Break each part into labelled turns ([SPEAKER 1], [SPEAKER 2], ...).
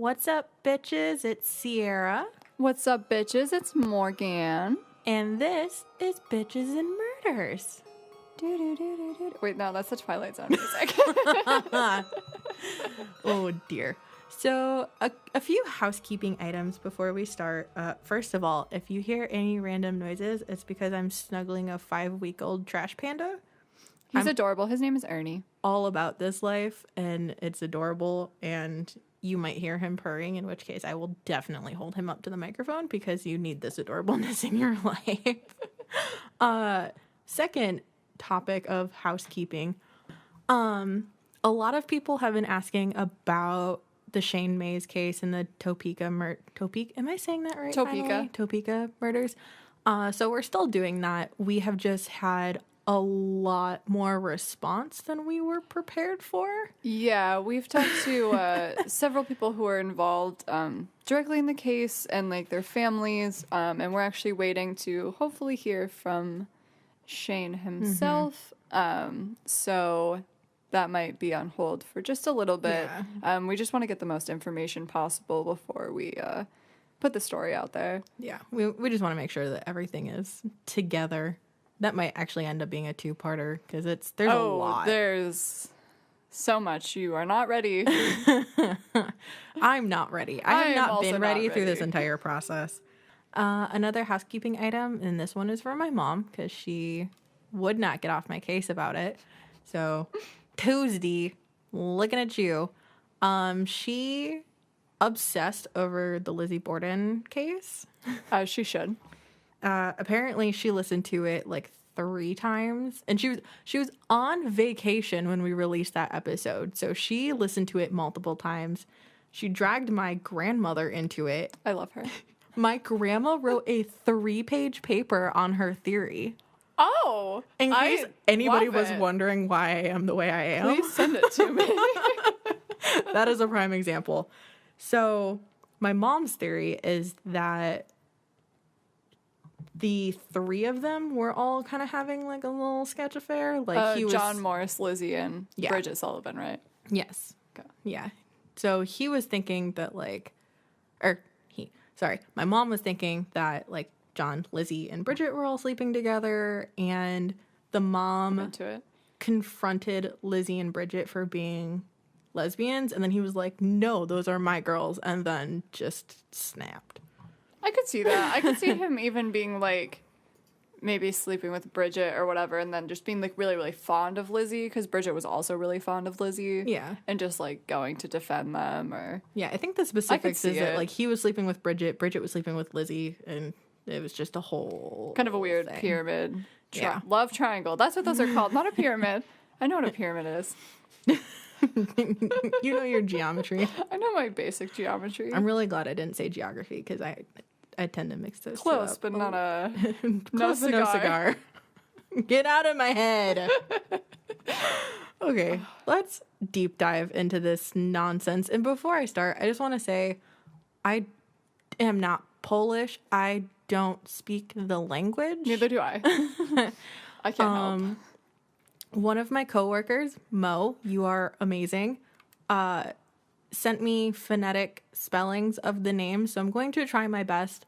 [SPEAKER 1] What's up, bitches? It's Sierra.
[SPEAKER 2] What's up, bitches? It's Morgan.
[SPEAKER 1] And this is Bitches and Murders.
[SPEAKER 2] Wait, no, that's the Twilight Zone music.
[SPEAKER 1] Oh, dear. So, a few housekeeping items before we start. First of all, if you hear any random noises, it's because I'm snuggling a 5-week-old trash panda.
[SPEAKER 2] He's adorable. His name is Ernie.
[SPEAKER 1] All about this life, and it's adorable, and you might hear him purring, in which case I will definitely hold him up to the microphone because you need this adorableness in your life. Second topic of housekeeping. A lot of people have been asking about the Shane Mays case and the Topeka am I saying that right? Topeka murders. So we're still doing that. We have just had a lot more response than we were prepared for.
[SPEAKER 2] Yeah, we've talked to several people who are involved directly in the case and like their families, and we're actually waiting to hopefully hear from Shane himself. So that might be on hold for just a little bit. Yeah. We just want to get the most information possible before we put the story out there.
[SPEAKER 1] Yeah, we just want to make sure that everything is together. That might actually end up being a 2-parter because there's a lot.
[SPEAKER 2] There's so much. You are not ready.
[SPEAKER 1] I'm not ready. I have not been ready through this entire process. Another housekeeping item, and this one is for my mom because she would not get off my case about it. So Tuesday, looking at you, she obsessed over the Lizzie Borden case.
[SPEAKER 2] She should.
[SPEAKER 1] Apparently she listened to it like 3 times, and she was on vacation when we released that episode, so she listened to it multiple times. She dragged my grandmother into it.
[SPEAKER 2] I love her.
[SPEAKER 1] My grandma wrote a 3-page paper on her theory.
[SPEAKER 2] Oh,
[SPEAKER 1] in case anybody was wondering why I am the way I am,
[SPEAKER 2] please send it to me.
[SPEAKER 1] That is a prime example. So my mom's theory is that the 3 of them were all kind of having like a little sketch affair. Like he was
[SPEAKER 2] John Morris, Lizzie, and Bridget Sullivan, right?
[SPEAKER 1] Yes.
[SPEAKER 2] Okay.
[SPEAKER 1] Yeah. So he was thinking that my mom was thinking that like John, Lizzie, and Bridget were all sleeping together, and the mom confronted Lizzie and Bridget for being lesbians, and then he was like, "No, those are my girls," and then just snapped.
[SPEAKER 2] I could see that. I could see him even being like maybe sleeping with Bridget or whatever, and then just being like really, really fond of Lizzie because Bridget was also really fond of Lizzie.
[SPEAKER 1] Yeah.
[SPEAKER 2] And just like going to defend them or.
[SPEAKER 1] Yeah, I think the specifics is that like he was sleeping with Bridget, Bridget was sleeping with Lizzie, and it was just a whole
[SPEAKER 2] kind of a weird
[SPEAKER 1] thing.
[SPEAKER 2] Pyramid.
[SPEAKER 1] Yeah.
[SPEAKER 2] Love triangle. That's what those are called. Not a pyramid. I know what a pyramid is.
[SPEAKER 1] You know your geometry.
[SPEAKER 2] I know my basic geometry.
[SPEAKER 1] I'm really glad I didn't say geography because I tend to mix those
[SPEAKER 2] close,
[SPEAKER 1] two up.
[SPEAKER 2] but not a
[SPEAKER 1] no cigar. Get out of my head. Okay, let's deep dive into this nonsense. And before I start, I just want to say I am not Polish. I don't speak the language.
[SPEAKER 2] Neither do I. I can't help.
[SPEAKER 1] One of my coworkers, Mo, you are amazing, sent me phonetic spellings of the names, so I'm going to try my best.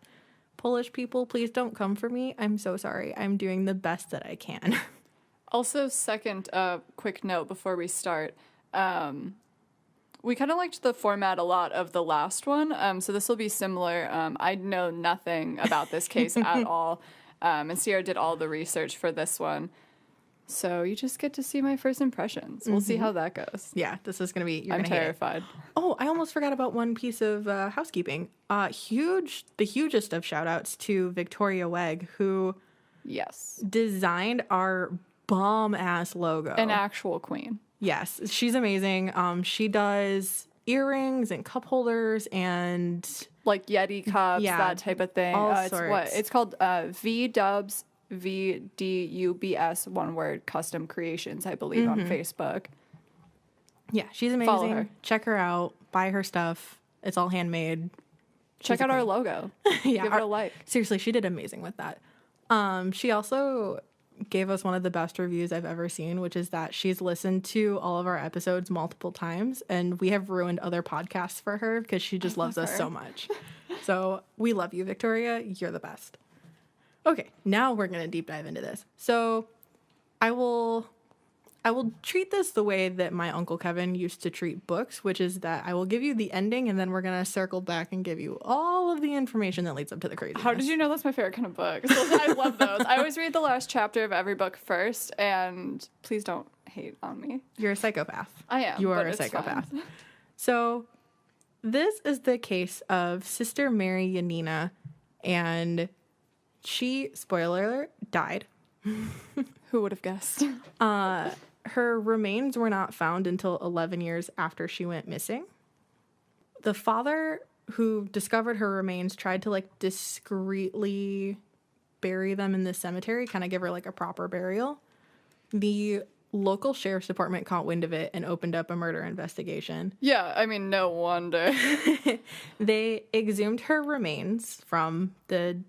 [SPEAKER 1] Polish people, please don't come for me. I'm so sorry. I'm doing the best that I can.
[SPEAKER 2] Also, second quick note before we start. We kind of liked the format a lot of the last one, so this will be similar. I know nothing about this case at all, and Sierra did all the research for this one. So you just get to see my first impressions. We'll see how that goes.
[SPEAKER 1] Yeah, this is going to be...
[SPEAKER 2] I'm terrified.
[SPEAKER 1] Oh, I almost forgot about one piece of housekeeping. The hugest of shout-outs to Victoria Weg, who designed our bomb-ass logo.
[SPEAKER 2] An actual queen.
[SPEAKER 1] Yes, she's amazing. She does earrings and cup holders and...
[SPEAKER 2] like Yeti cups, that type of thing.
[SPEAKER 1] All sorts.
[SPEAKER 2] It's called V-Dubs... VDUBS, one word, custom creations, I believe, on Facebook.
[SPEAKER 1] Yeah, she's amazing.
[SPEAKER 2] Follow her.
[SPEAKER 1] Check her out. Buy her stuff. It's all handmade.
[SPEAKER 2] Check out our logo.
[SPEAKER 1] Yeah,
[SPEAKER 2] give it a like.
[SPEAKER 1] Seriously, she did amazing with that. She also gave us one of the best reviews I've ever seen, which is that she's listened to all of our episodes multiple times, and we have ruined other podcasts for her because she just loves us so much. So we love you, Victoria. You're the best. Okay, now we're going to deep dive into this. So I will treat this the way that my Uncle Kevin used to treat books, which is that I will give you the ending, and then we're going to circle back and give you all of the information that leads up to the craziness.
[SPEAKER 2] How did you know that's my favorite kind of book? I love those. I always read the last chapter of every book first, and please don't hate on me.
[SPEAKER 1] You're a psychopath.
[SPEAKER 2] I am.
[SPEAKER 1] You are a psychopath.
[SPEAKER 2] Fine.
[SPEAKER 1] So this is the case of Sister Mary Janina, and she, spoiler alert, died.
[SPEAKER 2] Who would have guessed?
[SPEAKER 1] Her remains were not found until 11 years after she went missing. The father who discovered her remains tried to like discreetly bury them in the cemetery, kind of give her like a proper burial. The local sheriff's department caught wind of it and opened up a murder investigation.
[SPEAKER 2] Yeah, I mean, no wonder.
[SPEAKER 1] They exhumed her remains from the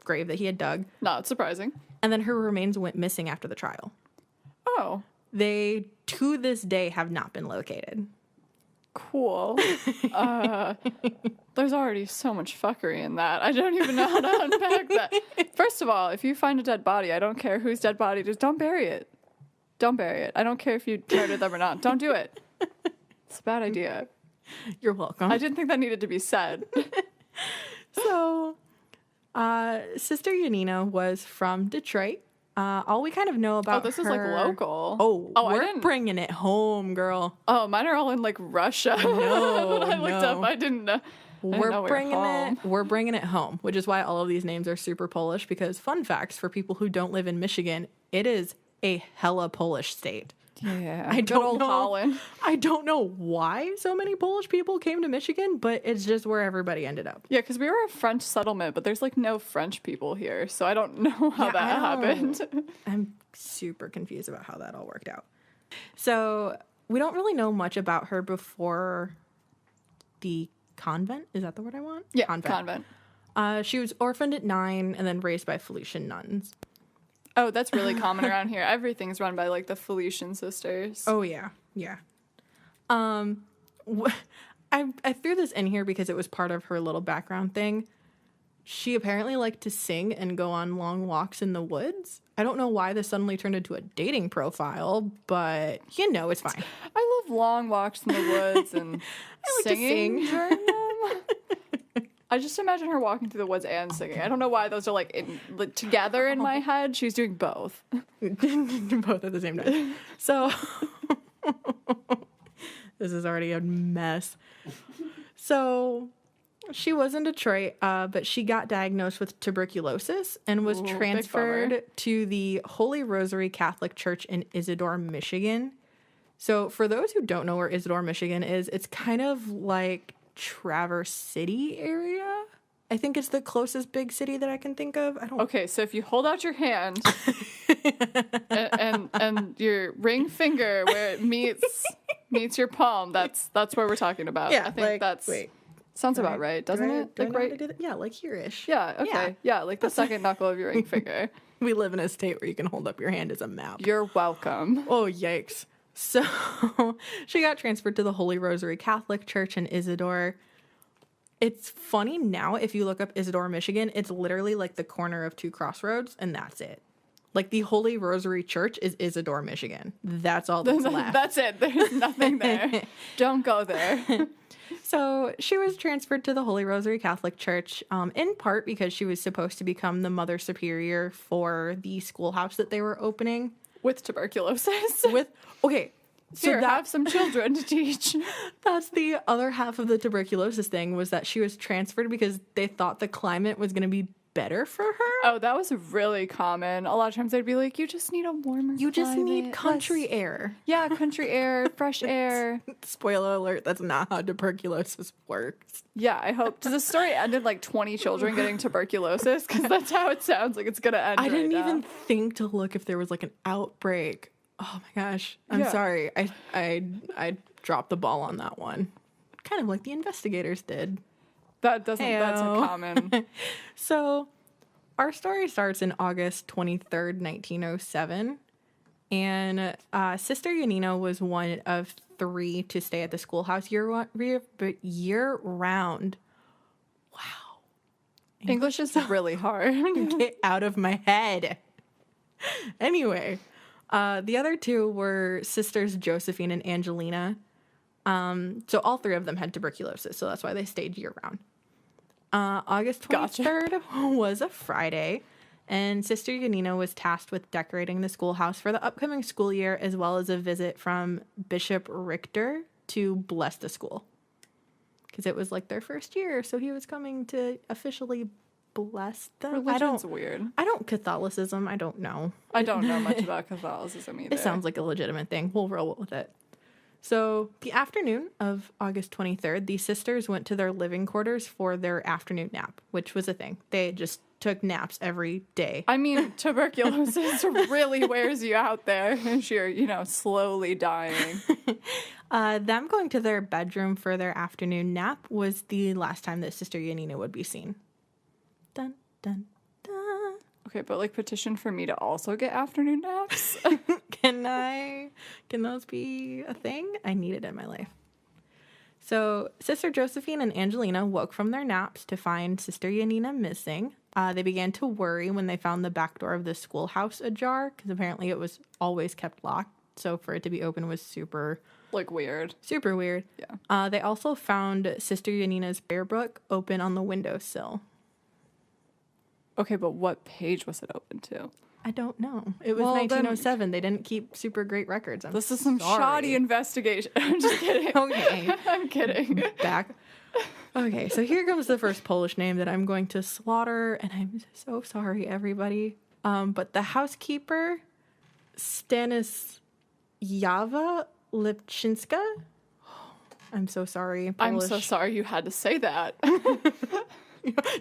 [SPEAKER 1] grave that he had dug.
[SPEAKER 2] Not surprising.
[SPEAKER 1] And then her remains went missing after the trial.
[SPEAKER 2] Oh.
[SPEAKER 1] They, to this day, have not been located.
[SPEAKER 2] Cool. There's already so much fuckery in that. I don't even know how to unpack that. First of all, if you find a dead body, I don't care whose dead body, just don't bury it. Don't bury it. I don't care if you murdered them or not. Don't do it. It's a bad idea.
[SPEAKER 1] You're welcome.
[SPEAKER 2] I didn't think that needed to be said.
[SPEAKER 1] So, Sister Janina was from Detroit. All we kind of know about
[SPEAKER 2] this
[SPEAKER 1] her...
[SPEAKER 2] is like local.
[SPEAKER 1] Oh, we're bringing it home, girl.
[SPEAKER 2] Oh, mine are all in like Russia.
[SPEAKER 1] No,
[SPEAKER 2] I looked up. I didn't know.
[SPEAKER 1] We're bringing it home, which is why all of these names are super Polish. Because fun facts for people who don't live in Michigan, it is a hella Polish state.
[SPEAKER 2] Yeah,
[SPEAKER 1] I don't know.
[SPEAKER 2] Holland.
[SPEAKER 1] I don't know why so many Polish people came to Michigan, but it's just where everybody ended up.
[SPEAKER 2] Yeah, because we were a French settlement, but there's like no French people here, so I don't know how that happened.
[SPEAKER 1] I'm super confused about how that all worked out. So we don't really know much about her before the convent. Is that the word I want?
[SPEAKER 2] Yeah, convent.
[SPEAKER 1] She was orphaned at 9 and then raised by Felician nuns.
[SPEAKER 2] Oh, that's really common around here. Everything's run by like the Felician sisters.
[SPEAKER 1] Oh yeah. I threw this in here because it was part of her little background thing. She apparently liked to sing and go on long walks in the woods. I don't know why this suddenly turned into a dating profile, but it's fine.
[SPEAKER 2] I love long walks in the woods and singing during them. I just imagine her walking through the woods and singing. I don't know why those are like together in my head. She's doing both.
[SPEAKER 1] Both at the same time. So this is already a mess. So she was in Detroit, but she got diagnosed with tuberculosis and was transferred to the Holy Rosary Catholic Church in Isadore, Michigan. So for those who don't know where Isadore, Michigan is, it's kind of like Traverse City area. I think it's the closest big city that I can think of.
[SPEAKER 2] Okay, so if you hold out your hand and your ring finger where it meets your palm, that's where we're talking about.
[SPEAKER 1] Yeah,
[SPEAKER 2] I think sounds about right, doesn't it?
[SPEAKER 1] Like right? Yeah, like here-ish.
[SPEAKER 2] Yeah, okay. Yeah, like the second knuckle of your ring finger.
[SPEAKER 1] We live in a state where you can hold up your hand as a map.
[SPEAKER 2] You're welcome.
[SPEAKER 1] Oh, yikes. So she got transferred to the Holy Rosary Catholic Church in Isadore. It's funny now, if you look up Isadore, Michigan, it's literally like the corner of two crossroads, and that's it. Like the Holy Rosary Church is Isadore, Michigan. That's all that's left.
[SPEAKER 2] That's it. There's nothing there. Don't go there.
[SPEAKER 1] So she was transferred to the Holy Rosary Catholic Church, in part because she was supposed to become the Mother Superior for the schoolhouse that they were opening.
[SPEAKER 2] With tuberculosis.
[SPEAKER 1] So
[SPEAKER 2] have some children to teach.
[SPEAKER 1] That's the other half of the tuberculosis thing, was that she was transferred because they thought the climate was going to be better for her.
[SPEAKER 2] Oh, that was really common. A lot of times they'd be like, you just need a warmer
[SPEAKER 1] You just
[SPEAKER 2] climate,
[SPEAKER 1] need country air.
[SPEAKER 2] Yeah, country air, fresh air.
[SPEAKER 1] Spoiler alert, that's not how tuberculosis works.
[SPEAKER 2] Yeah, I hope. Does the story end in like 20 children getting tuberculosis? Because that's how it sounds like it's going to end.
[SPEAKER 1] I didn't even think to look if there was like an outbreak. Oh my gosh. I'm sorry. I dropped the ball on that one. Kind of like the investigators did.
[SPEAKER 2] That's a common.
[SPEAKER 1] So our story starts in August 23rd, 1907. And Sister Janina was one of 3 to stay at the schoolhouse year round. Wow.
[SPEAKER 2] English is really hard.
[SPEAKER 1] Get out of my head. Anyway, the other 2 were Sisters Josephine and Angelina. So all 3 of them had tuberculosis, so that's why they stayed year round. August 23rd was a Friday, and Sister Janina was tasked with decorating the schoolhouse for the upcoming school year, as well as a visit from Bishop Richter to bless the school. Because it was like their first year, so he was coming to officially bless them.
[SPEAKER 2] Religion's weird.
[SPEAKER 1] I don't Catholicism. I don't know.
[SPEAKER 2] I don't know much about Catholicism either.
[SPEAKER 1] It sounds like a legitimate thing. We'll roll with it. So the afternoon of August 23rd, the sisters went to their living quarters for their afternoon nap, which was a thing. They just took naps every day.
[SPEAKER 2] I mean, tuberculosis really wears you out there as you're, slowly dying.
[SPEAKER 1] Them going to their bedroom for their afternoon nap was the last time that Sister Janina would be seen. Dun, dun, dun.
[SPEAKER 2] Okay, but petition for me to also get afternoon naps?
[SPEAKER 1] Can those be a thing? I need it in my life. So Sister Josephine and Angelina woke from their naps to find Sister Janina missing. They began to worry when they found the back door of the schoolhouse ajar, because apparently it was always kept locked. So for it to be open was super
[SPEAKER 2] weird.
[SPEAKER 1] Super weird.
[SPEAKER 2] Yeah.
[SPEAKER 1] They also found Sister Janina's prayer book open on the windowsill.
[SPEAKER 2] Okay, but what page was it open to?
[SPEAKER 1] I don't know. It was 1907. They didn't keep super great records.
[SPEAKER 2] This is some shoddy investigation. I'm just kidding.
[SPEAKER 1] Okay.
[SPEAKER 2] I'm kidding.
[SPEAKER 1] Back. Okay, so here comes the first Polish name that I'm going to slaughter, and I'm so sorry, everybody. But the housekeeper, Stanisława Lipczynska. I'm so sorry. Polish.
[SPEAKER 2] I'm so sorry you had to say that.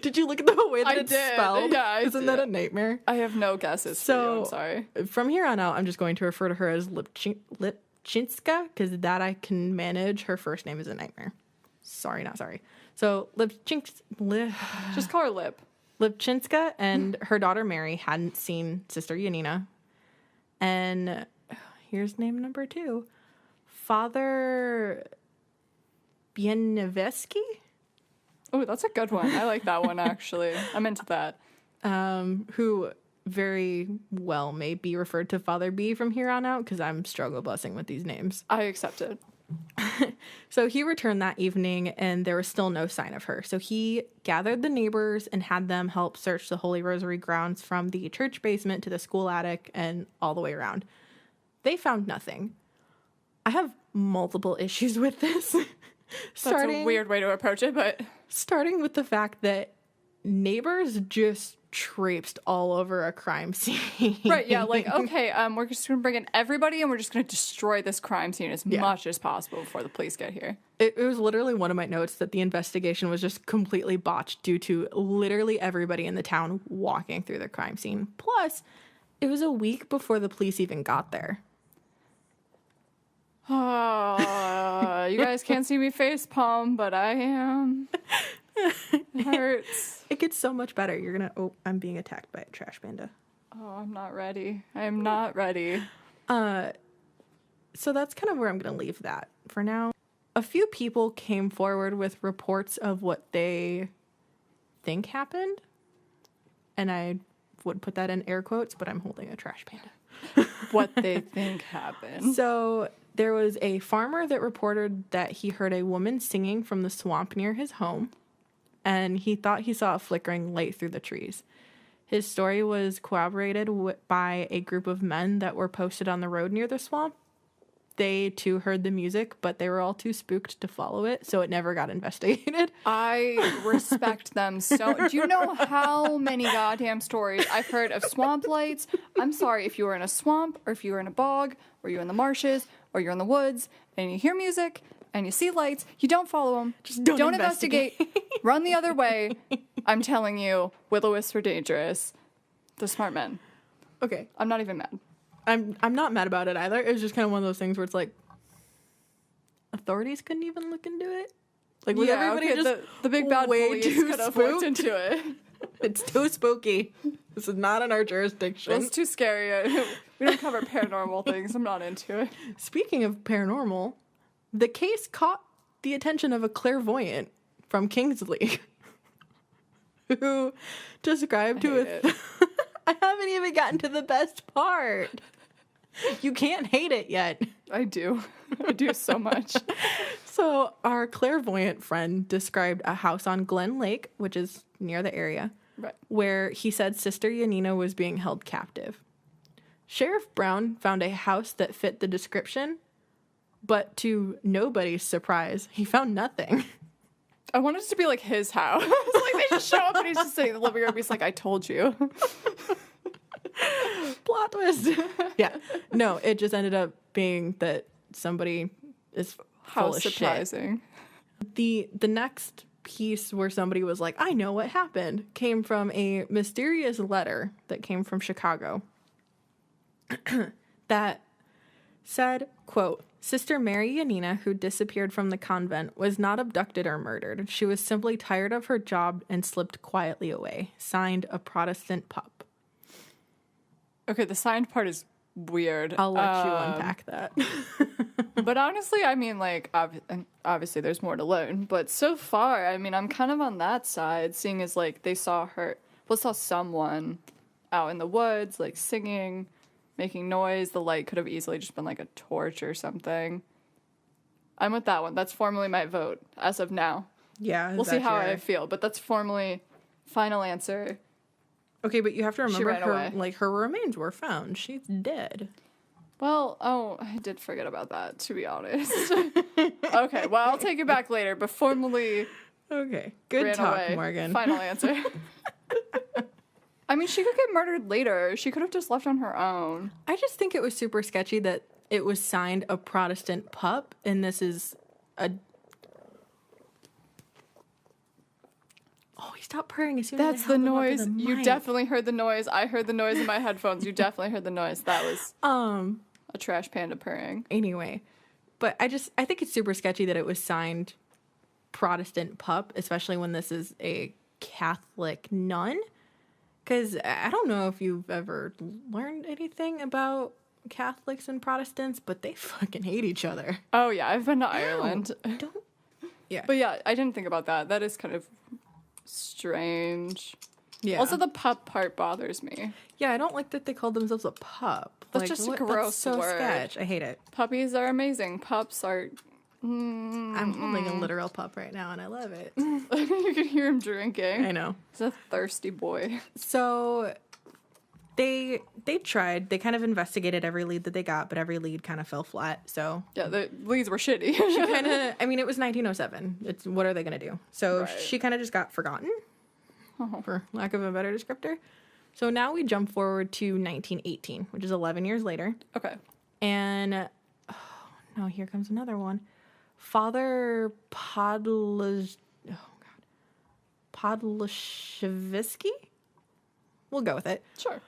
[SPEAKER 1] Did you look at the way that it's spelled?
[SPEAKER 2] Yeah, I
[SPEAKER 1] Isn't that a nightmare?
[SPEAKER 2] I have no guesses. So I'm sorry.
[SPEAKER 1] From here on out, I'm just going to refer to her as Lipczynska, because that I can manage. Her first name is a nightmare. Sorry, not sorry. So
[SPEAKER 2] just call her Lip.
[SPEAKER 1] Lipczynska and her daughter Mary hadn't seen Sister Janina. And here's name number 2. Father Bieniewski?
[SPEAKER 2] Oh, that's a good one. I like that one, actually. I'm into that.
[SPEAKER 1] Who very well may be referred to Father B from here on out, because I'm struggle bussing with these names.
[SPEAKER 2] I accept it.
[SPEAKER 1] So he returned that evening, and there was still no sign of her. So he gathered the neighbors and had them help search the Holy Rosary grounds from the church basement to the school attic and all the way around. They found nothing. I have multiple issues with this.
[SPEAKER 2] That's a weird way to approach it, but...
[SPEAKER 1] Starting with the fact that neighbors just traipsed all over a crime scene.
[SPEAKER 2] Right, yeah, okay, we're just going to bring in everybody and we're just going to destroy this crime scene as much as possible before the police get here.
[SPEAKER 1] It was literally one of my notes that the investigation was just completely botched due to literally everybody in the town walking through the crime scene. Plus, it was a week before the police even got there.
[SPEAKER 2] Oh, you guys can't see me face palm, but I am. It hurts.
[SPEAKER 1] It gets so much better. I'm being attacked by a trash panda.
[SPEAKER 2] Oh, I'm not ready. I am not ready.
[SPEAKER 1] So that's kind of where I'm going to leave that for now. A few people came forward with reports of what they think happened. And I would put that in air quotes, but I'm holding a trash panda.
[SPEAKER 2] What they think happened.
[SPEAKER 1] So there was a farmer that reported that he heard a woman singing from the swamp near his home, and he thought he saw a flickering light through the trees. His story was corroborated by a group of men that were posted on the road near the swamp. They, too, heard the music, but they were all too spooked to follow it, so it never got investigated.
[SPEAKER 2] I respect them so... Do you know how many goddamn stories I've heard of swamp lights? I'm sorry, if you were in a swamp, or if you were in a bog, or you're in the marshes, or you're in the woods, and you hear music, and you see lights, you don't follow them.
[SPEAKER 1] Just don't investigate.
[SPEAKER 2] Run the other way. I'm telling you, will-o-wisps are dangerous. The smart men.
[SPEAKER 1] Okay.
[SPEAKER 2] I'm not even mad.
[SPEAKER 1] I'm not mad about it either. It was just kind of one of those things where it's like, authorities couldn't even look into it. Like, with everybody just
[SPEAKER 2] the big bad police could have looked into it.
[SPEAKER 1] It's too spooky. This is not in our jurisdiction.
[SPEAKER 2] It's too scary. We don't cover paranormal things. I'm not into it.
[SPEAKER 1] Speaking of paranormal, the case caught the attention of a clairvoyant from Kingsley who described to us. I haven't even gotten to the best part. You can't hate it yet.
[SPEAKER 2] I do. I do so much.
[SPEAKER 1] So our clairvoyant friend described a house on Glen Lake, which is near the area,
[SPEAKER 2] right,
[SPEAKER 1] where he said Sister Janina was being held captive. Sheriff Brown found a house that fit the description, but to nobody's surprise, he found nothing.
[SPEAKER 2] I wanted it to be like his house. Like they just show up and he's just sitting in the living room. He's like, I told you.
[SPEAKER 1] Plot twist. Yeah. No, it just ended up being that somebody is full of
[SPEAKER 2] surprising.
[SPEAKER 1] Shit. The next piece where somebody was like, I know what happened, came from a mysterious letter that came from Chicago that said, quote, Sister Mary Janina, who disappeared from the convent, was not abducted or murdered. She was simply tired of her job and slipped quietly away. Signed, a Protestant pup.
[SPEAKER 2] Okay, the signed part is weird.
[SPEAKER 1] I'll let you unpack that.
[SPEAKER 2] But honestly, I mean, like, obviously there's more to learn. But so far, I mean, I'm kind of on that side, seeing as, like, they saw someone out in the woods, like, singing, making noise. The light could have easily just been, like, a torch or something. I'm with that one. That's formally my vote as of now.
[SPEAKER 1] Yeah.
[SPEAKER 2] We'll see how I feel, but that's formally final answer.
[SPEAKER 1] Okay, but you have to remember her remains were found. She's dead.
[SPEAKER 2] Well, I did forget about that, to be honest. Okay, well, I'll take it back later, but formally...
[SPEAKER 1] Okay, good talk,
[SPEAKER 2] away.
[SPEAKER 1] Morgan.
[SPEAKER 2] Final answer. I mean, she could get murdered later. She could have just left on her own.
[SPEAKER 1] I just think it was super sketchy that it was signed a Protestant pup, and this is a... Oh, he stopped purring as soon as
[SPEAKER 2] That's the noise. You definitely heard the noise. I heard the noise in my headphones. You definitely heard the noise. That was a trash panda purring.
[SPEAKER 1] Anyway, but I think it's super sketchy that it was signed Protestant pup, especially when this is a Catholic nun. Because I don't know if you've ever learned anything about Catholics and Protestants, but they fucking hate each other.
[SPEAKER 2] Oh, yeah. I've been to Ireland.
[SPEAKER 1] Yeah.
[SPEAKER 2] But yeah, I didn't think about that. That is kind of strange.
[SPEAKER 1] Yeah.
[SPEAKER 2] Also, the pup part bothers me.
[SPEAKER 1] Yeah, I don't like that they called themselves a pup.
[SPEAKER 2] That's just a gross
[SPEAKER 1] so
[SPEAKER 2] word.
[SPEAKER 1] Sketch. I hate it.
[SPEAKER 2] Puppies are amazing. Pups are...
[SPEAKER 1] I'm holding a literal pup right now, and I love it.
[SPEAKER 2] You can hear him drinking.
[SPEAKER 1] I know.
[SPEAKER 2] He's a thirsty boy.
[SPEAKER 1] So they tried. They kind of investigated every lead that they got, but every lead kind of fell flat. So
[SPEAKER 2] yeah, the leads were shitty.
[SPEAKER 1] She kind of... I mean, it was 1907. What are they going to do? So she kind of just got forgotten, for lack of a better descriptor. So now we jump forward to 1918, which is 11 years later.
[SPEAKER 2] Okay.
[SPEAKER 1] And... oh, no, here comes another one. Father Podlashevsky? We'll go with it.
[SPEAKER 2] Sure.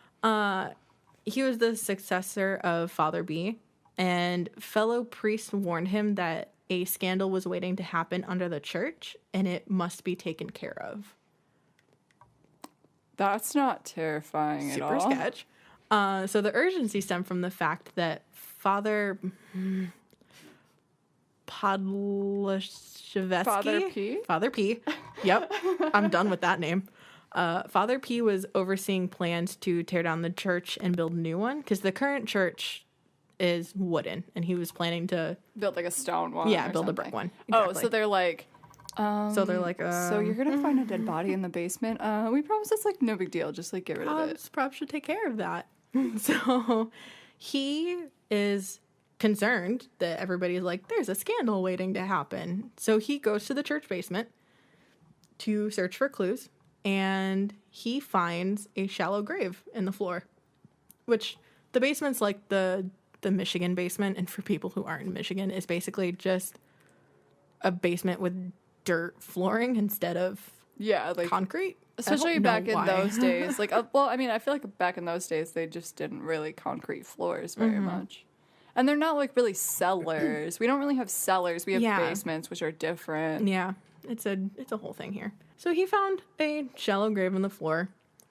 [SPEAKER 1] He was the successor of Father B, and fellow priests warned him that a scandal was waiting to happen under the church, and it must be taken care of.
[SPEAKER 2] That's not terrifying at all.
[SPEAKER 1] Super sketch. So the urgency stemmed from the fact that Father Podlashevsky? Father P. Yep. I'm done with that name. Father P was overseeing plans to tear down the church and build a new one, because the current church is wooden, and he was planning to
[SPEAKER 2] build like a stone one.
[SPEAKER 1] Yeah, build a brick one.
[SPEAKER 2] Exactly. Oh, so they're like...
[SPEAKER 1] so
[SPEAKER 2] you're gonna find a dead body in the basement. We promise it's like no big deal. Just like get rid of it.
[SPEAKER 1] Props should take care of that. So he is concerned that everybody's like, there's a scandal waiting to happen. So he goes to the church basement to search for clues, and he finds a shallow grave in the floor, which the basement's like the Michigan basement. And for people who aren't in Michigan, is basically just a basement with dirt flooring instead of
[SPEAKER 2] like
[SPEAKER 1] concrete.
[SPEAKER 2] Especially back in those days. Like, well, I mean, I feel like back in those days, they just didn't really concrete floors very much. And they're not, like, really cellars. We don't really have cellars. We have basements, which are different.
[SPEAKER 1] Yeah, it's a whole thing here. So he found a shallow grave on the floor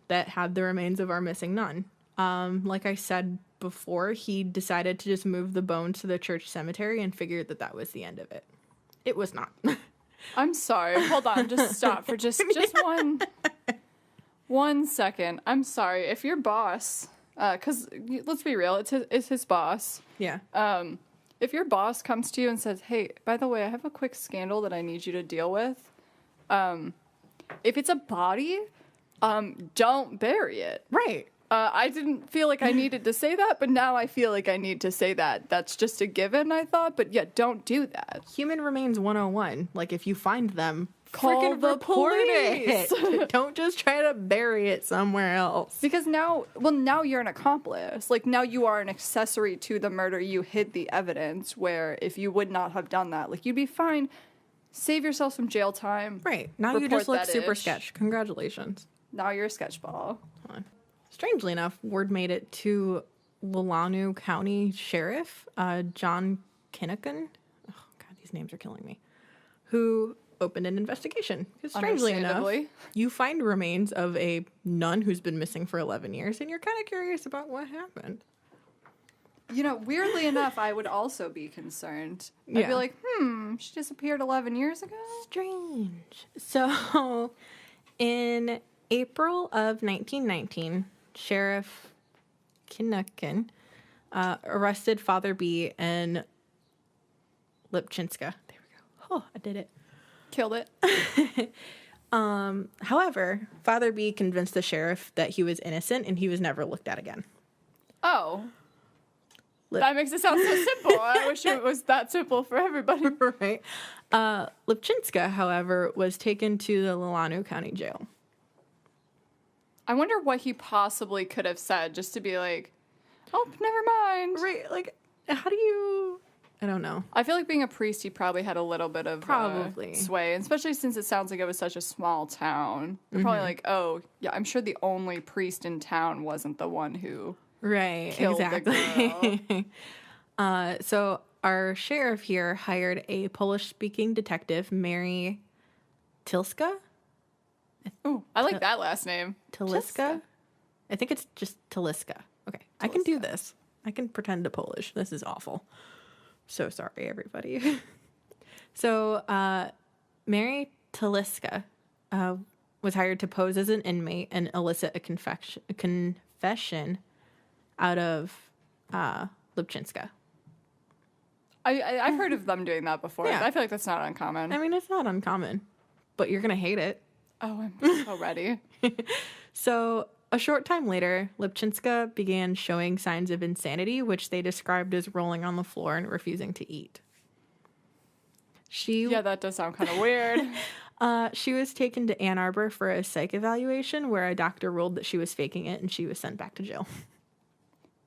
[SPEAKER 1] that had the remains of our missing nun. Like I said before, he decided to just move the bones to the church cemetery and figured that that was the end of it. It was not.
[SPEAKER 2] I'm sorry. Hold on. Just stop for just one second. I'm sorry. If your boss, because let's be real, it's his boss.
[SPEAKER 1] Yeah.
[SPEAKER 2] If your boss comes to you and says, hey, by the way, I have a quick scandal that I need you to deal with. If it's a body, don't bury it.
[SPEAKER 1] Right.
[SPEAKER 2] I didn't feel like I needed to say that, but now I feel like I need to say that. That's just a given, I thought, but yeah, don't do that.
[SPEAKER 1] Human Remains 101. Like, if you find them,
[SPEAKER 2] call the police.
[SPEAKER 1] It. Don't just try to bury it somewhere else.
[SPEAKER 2] Because now you're an accomplice. Like, now you are an accessory to the murder. You hid the evidence, where if you would not have done that, like, you'd be fine. Save yourself some jail time.
[SPEAKER 1] Right. Now you just look super sketch. Congratulations.
[SPEAKER 2] Now you're a sketchball.
[SPEAKER 1] Strangely enough, word made it to Lalanu County Sheriff John Kinnican. Oh, God, these names are killing me. Who opened an investigation. Because strangely enough, you find remains of a nun who's been missing for 11 years, and you're kind of curious about what happened.
[SPEAKER 2] You know, weirdly enough, I would also be concerned. I'd be like, she disappeared 11 years ago?
[SPEAKER 1] Strange. So, in April of 1919, Sheriff Kinnican arrested Father B. in Lipchinska. There we go. Oh, I did it.
[SPEAKER 2] Killed it.
[SPEAKER 1] However, Father B. convinced the sheriff that he was innocent and he was never looked at again.
[SPEAKER 2] Oh. That makes it sound so simple. I wish it was that simple for everybody.
[SPEAKER 1] Right. Lipchinska, however, was taken to the Lalanu County Jail.
[SPEAKER 2] I wonder what he possibly could have said just to be like, oh, never mind.
[SPEAKER 1] Right. Like, how do you... I don't know.
[SPEAKER 2] I feel like being a priest, he probably had a little bit of sway, especially since it sounds like it was such a small town. They're probably like, oh, yeah, I'm sure the only priest in town wasn't the one who killed the girl.
[SPEAKER 1] So our sheriff here hired a Polish-speaking detective, Mary Tilska.
[SPEAKER 2] Oh, I like that last name.
[SPEAKER 1] Taliska? I think it's just Taliska. Okay, Taliska. I can do this. I can pretend to Polish. This is awful. So sorry, everybody. So, Mary Taliska was hired to pose as an inmate and elicit a confession out of Lipchinska.
[SPEAKER 2] I've heard of them doing that before. Yeah. I feel like that's not uncommon.
[SPEAKER 1] I mean, it's not uncommon, but you're going to hate it.
[SPEAKER 2] Oh, I'm so ready.
[SPEAKER 1] So, a short time later, Lipchinska began showing signs of insanity, which they described as rolling on the floor and refusing to eat.
[SPEAKER 2] Yeah, that does sound kind of weird.
[SPEAKER 1] She was taken to Ann Arbor for a psych evaluation where a doctor ruled that she was faking it and she was sent back to jail.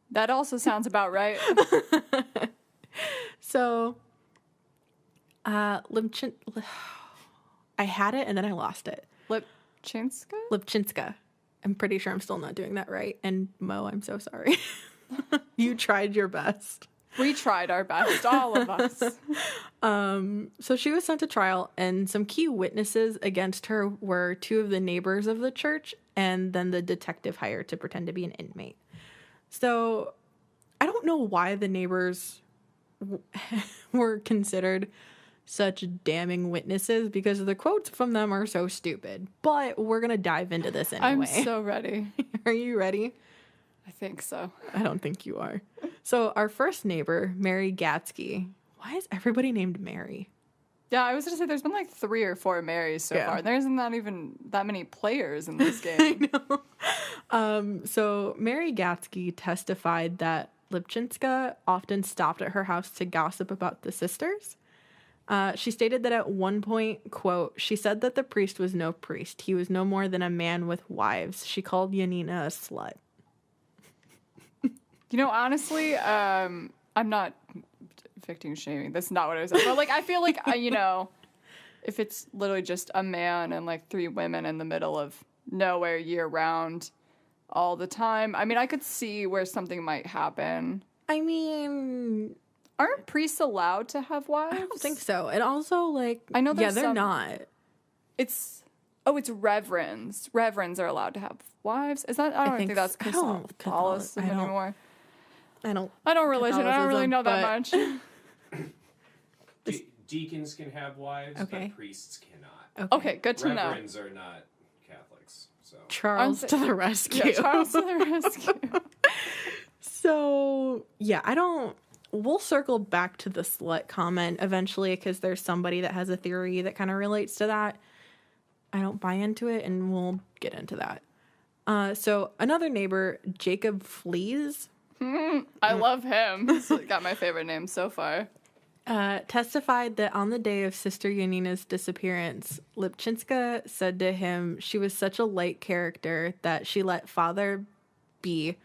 [SPEAKER 2] That also sounds about right.
[SPEAKER 1] So, I had it and then I lost it. Lipchinska. I'm pretty sure I'm still not doing that right. And Mo, I'm so sorry. You tried your best.
[SPEAKER 2] We tried our best, all of us.
[SPEAKER 1] So she was sent to trial, and some key witnesses against her were two of the neighbors of the church and then the detective hired to pretend to be an inmate. So I don't know why the neighbors were considered such damning witnesses, because the quotes from them are so stupid. But we're going to dive into this anyway.
[SPEAKER 2] I'm so ready.
[SPEAKER 1] Are you ready?
[SPEAKER 2] I think so.
[SPEAKER 1] I don't think you are. So our first neighbor, Mary Gatsky. Why is everybody named Mary?
[SPEAKER 2] Yeah, I was going to say there's been like 3 or 4 Marys so far. There isn't that even that many players in this game.
[SPEAKER 1] I know. So Mary Gatsky testified that Lipchinska often stopped at her house to gossip about the sisters. She stated that at one point, quote, she said that the priest was no priest. He was no more than a man with wives. She called Janina a slut.
[SPEAKER 2] You know, honestly, I'm not victim shaming. That's not what I was saying. But, like, I feel like, you know, if it's literally just a man and, like, 3 women in the middle of nowhere year-round all the time, I mean, I could see where something might happen.
[SPEAKER 1] I mean...
[SPEAKER 2] Aren't priests allowed to have wives?
[SPEAKER 1] I don't think so. And also, like...
[SPEAKER 2] I know
[SPEAKER 1] they're not.
[SPEAKER 2] It's... Oh, it's reverends. Reverends are allowed to have wives. Is that? I don't think that's Catholicism anymore.
[SPEAKER 1] I don't
[SPEAKER 2] religion. I don't really know that much.
[SPEAKER 3] Deacons can have wives, but priests cannot.
[SPEAKER 2] Okay, good to know.
[SPEAKER 3] Reverends are not Catholics. So
[SPEAKER 1] Charles to the rescue.
[SPEAKER 2] Yeah, Charles to the rescue.
[SPEAKER 1] So, yeah, we'll circle back to the slut comment eventually because there's somebody that has a theory that kind of relates to that. I don't buy into it, and we'll get into that. So, another neighbor, Jacob Flees.
[SPEAKER 2] I love him. He's got my favorite name so far.
[SPEAKER 1] Testified that on the day of Sister Janina's disappearance, Lipchinska said to him she was such a light character that she let Father B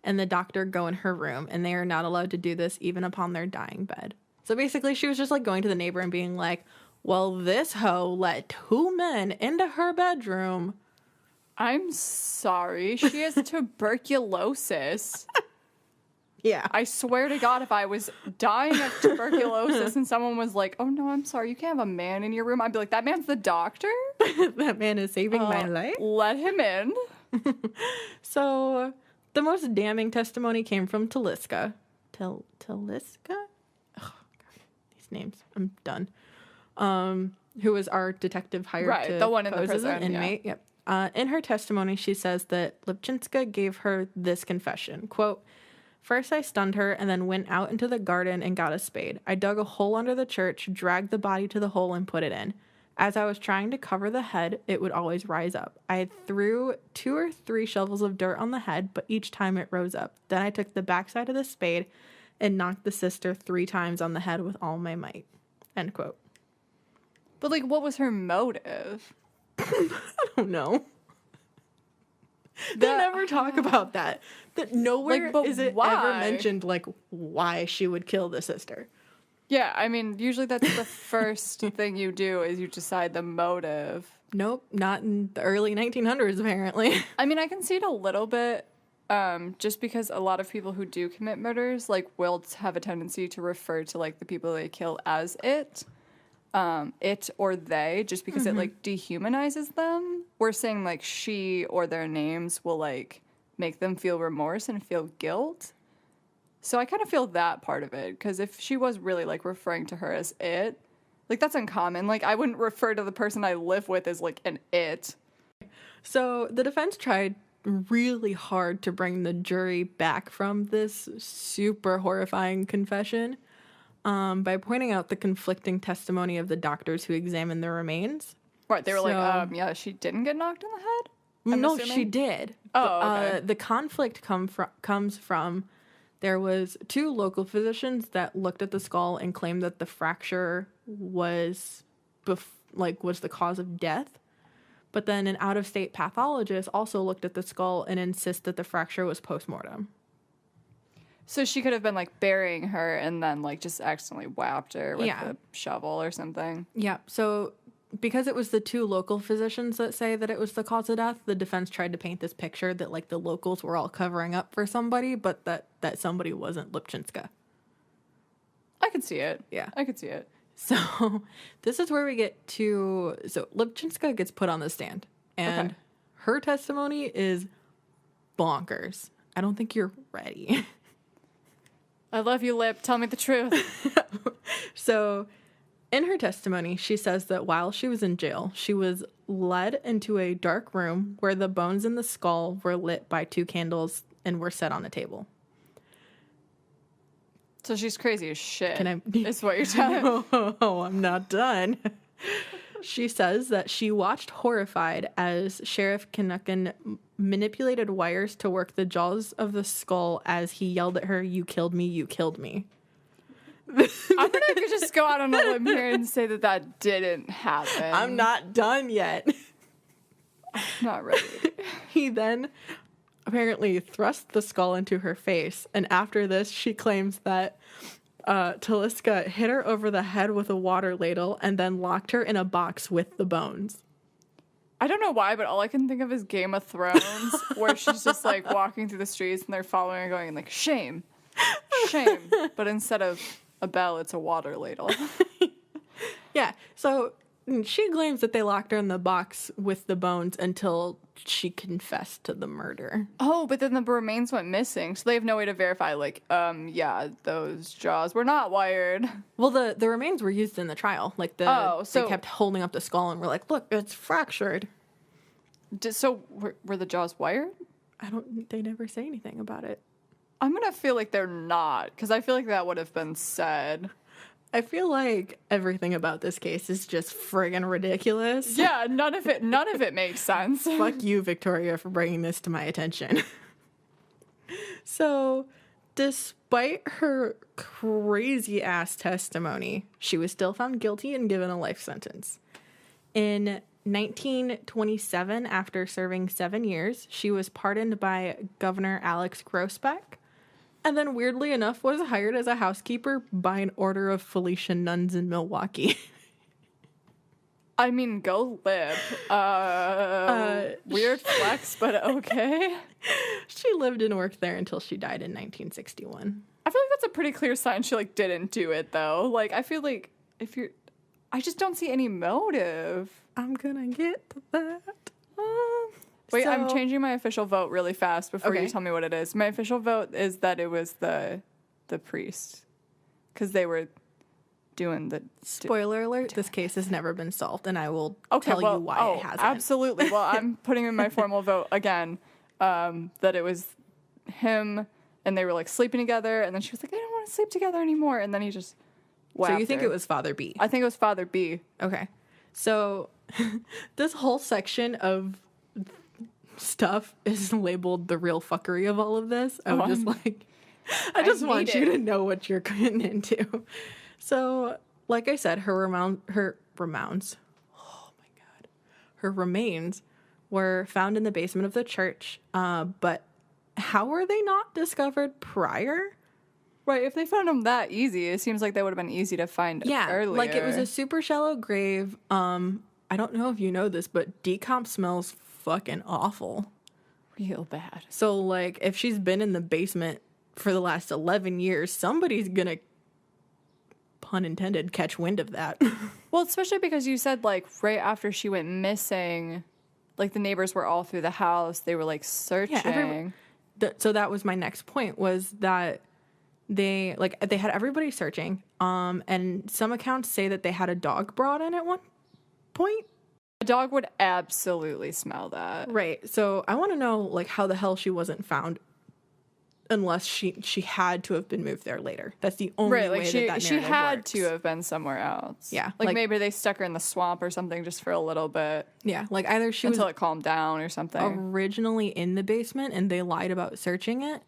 [SPEAKER 1] and the doctor go in her room, and they are not allowed to do this even upon their dying bed. So basically, she was just like going to the neighbor and being like, well, this hoe let 2 men into her bedroom.
[SPEAKER 2] I'm sorry. She has tuberculosis.
[SPEAKER 1] Yeah.
[SPEAKER 2] I swear to God, if I was dying of tuberculosis and someone was like, oh, no, I'm sorry, you can't have a man in your room, I'd be like, that man's the doctor?
[SPEAKER 1] That man is saving my life?
[SPEAKER 2] Let him in.
[SPEAKER 1] So, the most damning testimony came from Taliska. Taliska? Oh, God. These names. I'm done. Who was our detective hired to
[SPEAKER 2] the one in the
[SPEAKER 1] pose as
[SPEAKER 2] prison,
[SPEAKER 1] an inmate.
[SPEAKER 2] yeah.
[SPEAKER 1] Yep. In her testimony, she says that Lipchinska gave her this confession, quote, first I stunned her and then went out into the garden and got a spade. I dug a hole under the church, dragged the body to the hole, and put it in. As I was trying to cover the head, it would always rise up. I threw 2 or 3 shovels of dirt on the head, but each time it rose up. Then I took the backside of the spade and knocked the sister 3 times on the head with all my might. End quote.
[SPEAKER 2] But, like, what was her motive?
[SPEAKER 1] I don't know. They never talk about that. That nowhere is it ever mentioned, like, why she would kill the sister.
[SPEAKER 2] Yeah, I mean, usually that's the first thing you do is you decide the motive.
[SPEAKER 1] Nope, not in the early 1900s, apparently.
[SPEAKER 2] I mean, I can see it a little bit, just because a lot of people who do commit murders, like, will have a tendency to refer to, like, the people they kill as it or they, just because it, like, dehumanizes them. We're saying, like, she or their names will, like, make them feel remorse and feel guilt. So I kind of feel that part of it, because if she was really, like, referring to her as it, like, that's uncommon. Like, I wouldn't refer to the person I live with as, like, an it. So the defense tried really hard to bring the jury back from this super horrifying confession by pointing out the conflicting testimony of the doctors who examined the remains. Right, they were yeah, she didn't get knocked in the head? No, she did. Oh, okay. The conflict comes from... There was 2 local physicians that looked at the skull and claimed that the fracture was the cause of death. But then an out-of-state pathologist also looked at the skull and insisted that the fracture was post-mortem. So she could have been, like, burying her and then, like, just accidentally whapped her with a shovel or something. Yeah, so... Because it was the 2 local physicians that say that it was the cause of death, the defense tried to paint this picture that, like, the locals were all covering up for somebody, but that somebody wasn't Lipchinska. I could see it. Yeah. I could see it. So this is where we get to... So Lipchinska gets put on the stand, and her testimony is bonkers. I don't think you're ready. I love you, Lip. Tell me the truth. So... In her testimony, she says that while she was in jail, she was led into a dark room where the bones in the skull were lit by 2 candles and were set on a table. So she's crazy as shit, is what you're telling me. Oh, I'm not done. She says that she watched horrified as Sheriff Kinnuckin manipulated wires to work the jaws of the skull as he yelled at her, "You killed me, you killed me." I'm gonna just go out on a limb here and say that didn't happen. I'm not done yet. I'm not ready. He then apparently thrust the skull into her face, and after this, she claims that Taliska hit her over the head with a water ladle and then locked her in a box with the bones. I don't know why, but all I can think of is Game of Thrones, where she's just, like, walking through the streets and they're following her going, like, shame, shame. But instead of a bell, it's a water ladle. Yeah, so
[SPEAKER 1] she claims that they locked her in the box with the bones until she confessed to the murder.
[SPEAKER 2] Oh, but then the remains went missing, so they have no way to verify, like, yeah, those jaws were not wired.
[SPEAKER 1] Well, the remains were used in the trial. Like, they kept holding up the skull and were like, look, it's fractured.
[SPEAKER 2] So, were the jaws wired?
[SPEAKER 1] They never say anything about it.
[SPEAKER 2] I'm gonna feel like they're not, because I feel like that would have been said.
[SPEAKER 1] I feel like everything about this case is just friggin' ridiculous.
[SPEAKER 2] Yeah, none of it makes sense.
[SPEAKER 1] Fuck you, Victoria, for bringing this to my attention. So, despite her crazy-ass testimony, she was still found guilty and given a life sentence. In 1927, after serving 7 years, she was pardoned by Governor Alex Grossbeck, and then, weirdly enough, was hired as a housekeeper by an order of Felician nuns in Milwaukee.
[SPEAKER 2] I mean, go lib. Weird flex, but okay.
[SPEAKER 1] She lived and worked there until she died in 1961.
[SPEAKER 2] I feel like that's a pretty clear sign she, like, didn't do it, though. Like, I feel like I just don't see any motive.
[SPEAKER 1] I'm gonna get to that.
[SPEAKER 2] Wait, I'm changing my official vote really fast before you tell me what it is. My official vote is that it was the priest. Because they were doing the...
[SPEAKER 1] Spoiler alert, this case has never been solved, and I will tell you why it hasn't.
[SPEAKER 2] Absolutely. Well, I'm putting in my formal vote again, that it was him, and they were, like, sleeping together, and then she was like, I don't want to sleep together anymore, and then he just
[SPEAKER 1] So you think it was Father B?
[SPEAKER 2] I think it was Father B.
[SPEAKER 1] Okay. So this whole section of stuff is labeled the real fuckery of all of this. I just want you to know what you're getting into. So, like I said, her remains were found in the basement of the church. But how were they not discovered prior?
[SPEAKER 2] Right, if they found them that easy, it seems like they would have been easy to find earlier.
[SPEAKER 1] Like it was a super shallow grave. I don't know if you know this, but decomp smells fucking awful.
[SPEAKER 2] Real bad.
[SPEAKER 1] So, like, if she's been in the basement for the last 11 years, somebody's gonna, pun intended, catch wind of that.
[SPEAKER 2] Well, especially because you said, like, right after she went missing, like, the neighbors were all through the house. They were, like, searching.
[SPEAKER 1] Yeah, so that was my next point, was that they had everybody searching. And some accounts say that they had a dog brought in at one point.
[SPEAKER 2] A dog would absolutely smell that.
[SPEAKER 1] Right. So I want to know, like, how the hell she wasn't found unless she had to have been moved there later. That's the only way that narrative
[SPEAKER 2] she had
[SPEAKER 1] works.
[SPEAKER 2] to have been somewhere else.
[SPEAKER 1] Yeah.
[SPEAKER 2] Like maybe they stuck her in the swamp or something just for a little bit.
[SPEAKER 1] Yeah. Like either she was
[SPEAKER 2] until it calmed down or something.
[SPEAKER 1] Originally in the basement and they lied about searching it,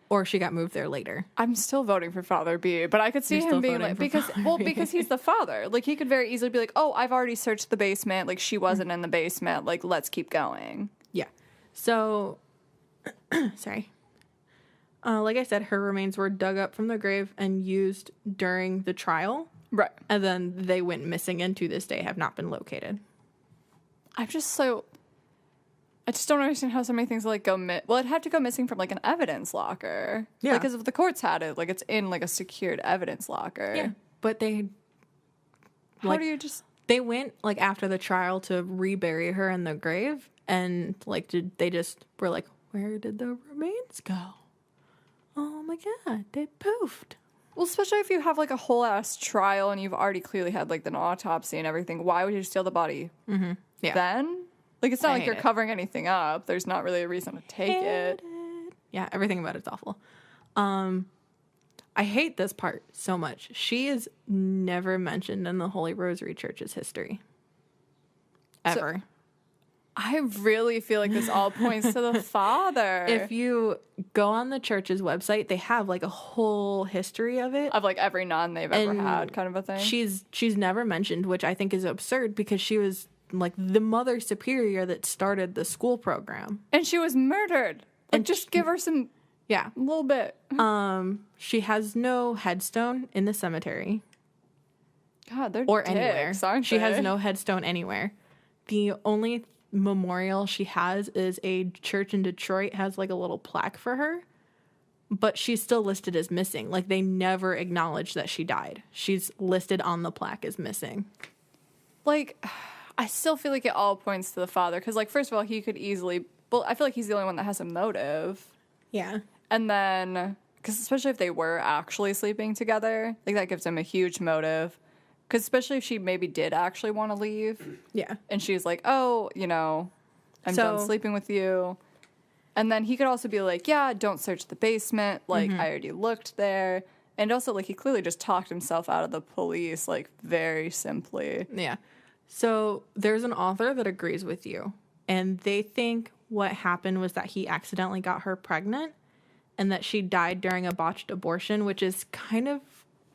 [SPEAKER 1] or she got moved there later.
[SPEAKER 2] I'm still voting for Father B, but I could see him being like, because he's the father. Like, he could very easily be like, oh, I've already searched the basement. Like, she wasn't in the basement. Like, let's keep going.
[SPEAKER 1] Yeah. So, sorry. Like I said, her remains were dug up from the grave and used during the trial.
[SPEAKER 2] Right.
[SPEAKER 1] And then they went missing and to this day have not been located.
[SPEAKER 2] I just don't understand how so many things like well, it'd have to go missing from like an evidence locker.
[SPEAKER 1] Yeah.
[SPEAKER 2] Because if the courts had it, like it's in like a secured evidence locker.
[SPEAKER 1] Yeah. But they...
[SPEAKER 2] How do you just...
[SPEAKER 1] They went like after the trial to rebury her in the grave and like they just were like, where did the remains go? Oh my God, they poofed.
[SPEAKER 2] Well, especially if you have like a whole ass trial and you've already clearly had like an autopsy and everything, why would you steal the body?
[SPEAKER 1] Mm-hmm. Yeah.
[SPEAKER 2] Then? Like, it's not like you're covering anything up. There's not really a reason to take it.
[SPEAKER 1] Yeah, everything about it's awful. I hate this part so much. She is never mentioned in the Holy Rosary Church's history. Ever.
[SPEAKER 2] So, I really feel like this all points to the father.
[SPEAKER 1] If you go on the church's website, they have like a whole history of it.
[SPEAKER 2] Of like every nun they've ever had kind of a thing.
[SPEAKER 1] She's never mentioned, which I think is absurd because she was like the mother superior that started the school program.
[SPEAKER 2] And she was murdered. Like, just give her some...
[SPEAKER 1] Yeah.
[SPEAKER 2] A little bit.
[SPEAKER 1] She has no headstone in the cemetery.
[SPEAKER 2] God, they're
[SPEAKER 1] or
[SPEAKER 2] dicks,
[SPEAKER 1] anywhere.
[SPEAKER 2] aren't
[SPEAKER 1] She
[SPEAKER 2] they?
[SPEAKER 1] has no headstone anywhere. The only memorial she has is a church in Detroit has like a little plaque for her. But she's still listed as missing. Like, they never acknowledge that she died. She's listed on the plaque as missing.
[SPEAKER 2] like, I still feel like it all points to the father. Because, like, first of all, he could easily... Well, I feel like he's the only one that has a motive.
[SPEAKER 1] Yeah.
[SPEAKER 2] And then... Because especially if they were actually sleeping together, like, that gives him a huge motive. Because especially if she maybe did actually want to leave.
[SPEAKER 1] Yeah.
[SPEAKER 2] And she's like, oh, you know, I'm done sleeping with you. And then he could also be like, yeah, don't search the basement. Like, I already looked there. And also, like, he clearly just talked himself out of the police, like, very simply.
[SPEAKER 1] Yeah. So there's an author that agrees with you. And they think what happened was that he accidentally got her pregnant and that she died during a botched abortion, which is kind of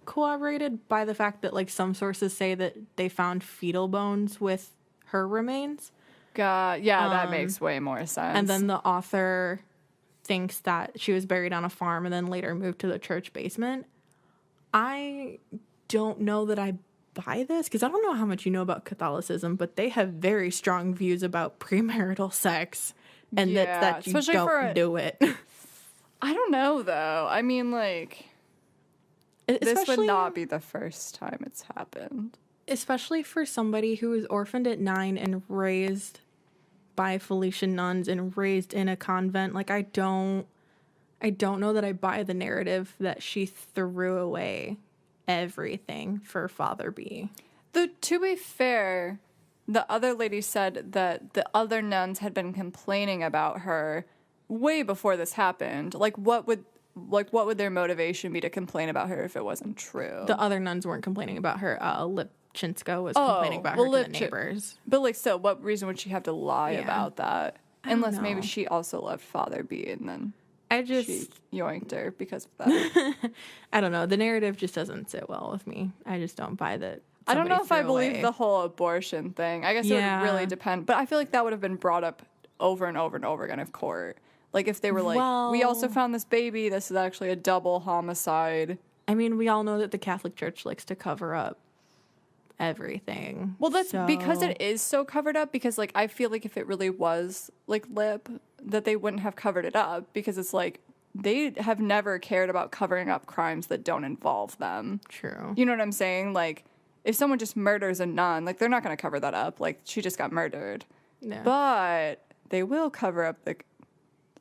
[SPEAKER 1] corroborated by the fact that, like, some sources say that they found fetal bones with her remains.
[SPEAKER 2] God, yeah, that makes way more sense.
[SPEAKER 1] And then the author thinks that she was buried on a farm and then later moved to the church basement. I don't know that I buy this because I don't know how much you know about Catholicism, but they have very strong views about premarital sex and that you don't do it.
[SPEAKER 2] I don't know, though. I mean, like, this would not be the first time it's happened.
[SPEAKER 1] Especially for somebody who was orphaned at 9 and raised by Felician nuns and raised in a convent. Like, I don't know that I buy the narrative that she threw away everything for Father B.
[SPEAKER 2] To be fair, the other lady said that the other nuns had been complaining about her way before this happened. Like, what would their motivation be to complain about her if it wasn't true?
[SPEAKER 1] The other nuns weren't complaining about her. Lipchinska was complaining about her to the neighbors.
[SPEAKER 2] But, like, so what reason would she have to lie about that? Unless maybe she also loved Father B and then she yoinked her because of that.
[SPEAKER 1] I don't know. The narrative just doesn't sit well with me. I just don't buy that.
[SPEAKER 2] I don't know if I believe the whole abortion thing. I guess it would really depend. But I feel like that would have been brought up over and over and over again in court. Like, if they were like, we also found this baby. This is actually a double homicide.
[SPEAKER 1] I mean, we all know that the Catholic Church likes to cover up everything.
[SPEAKER 2] Well, that's because it is so covered up. Because, like, I feel like if it really was, like, lip, that they wouldn't have covered it up. Because it's like, they have never cared about covering up crimes that don't involve them.
[SPEAKER 1] True.
[SPEAKER 2] You know what I'm saying? Like, if someone just murders a nun, like, they're not going to cover that up. Like, she just got murdered.
[SPEAKER 1] Yeah.
[SPEAKER 2] But they will cover up the...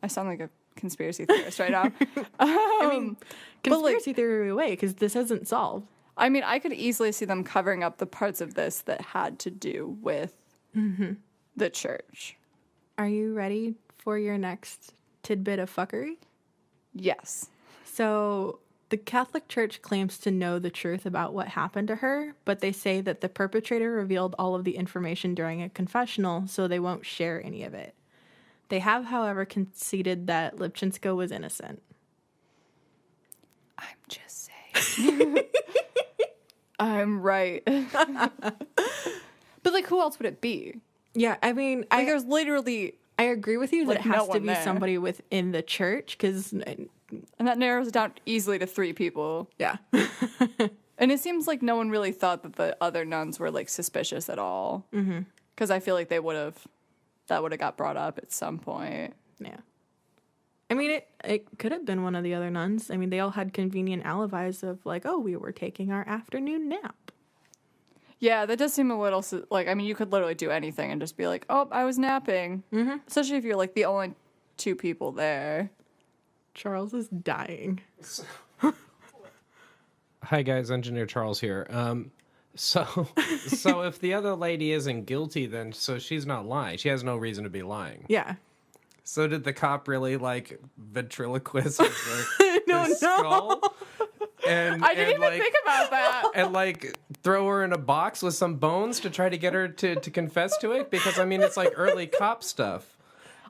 [SPEAKER 2] I sound like a conspiracy theorist right now.
[SPEAKER 1] I mean, conspiracy theory away, because this isn't solved.
[SPEAKER 2] I mean, I could easily see them covering up the parts of this that had to do with the church.
[SPEAKER 1] Are you ready for your next tidbit of fuckery?
[SPEAKER 2] Yes.
[SPEAKER 1] So the Catholic Church claims to know the truth about what happened to her, but they say that the perpetrator revealed all of the information during a confessional, so they won't share any of it. They have, however, conceded that Lipchinska was innocent.
[SPEAKER 2] I'm just saying. I'm right. But, like, who else would it be?
[SPEAKER 1] Yeah, I mean...
[SPEAKER 2] Like, there's literally...
[SPEAKER 1] I agree with you that it has to be somebody within the church, because...
[SPEAKER 2] And that narrows it down easily to 3 people.
[SPEAKER 1] Yeah.
[SPEAKER 2] And it seems like no one really thought that the other nuns were, like, suspicious at all. Because I feel like they would have... That would have got brought up at some point.
[SPEAKER 1] Yeah. I mean, it could have been one of the other nuns. I mean, they all had convenient alibis of, like, oh, we were taking our afternoon nap.
[SPEAKER 2] Yeah, that does seem a little, like, I mean, you could literally do anything and just be like, oh, I was napping. Especially if you're, like, the only 2 people there.
[SPEAKER 1] Charles is dying.
[SPEAKER 3] Hi, guys. Engineer Charles here. So if the other lady isn't guilty, then so she's not lying. She has no reason to be lying.
[SPEAKER 1] Yeah.
[SPEAKER 3] So did the cop really, like, ventriloquist her skull?
[SPEAKER 2] I didn't even think about that.
[SPEAKER 3] And, like, throw her in a box with some bones to try to get her to confess to it? Because, I mean, it's like early cop stuff.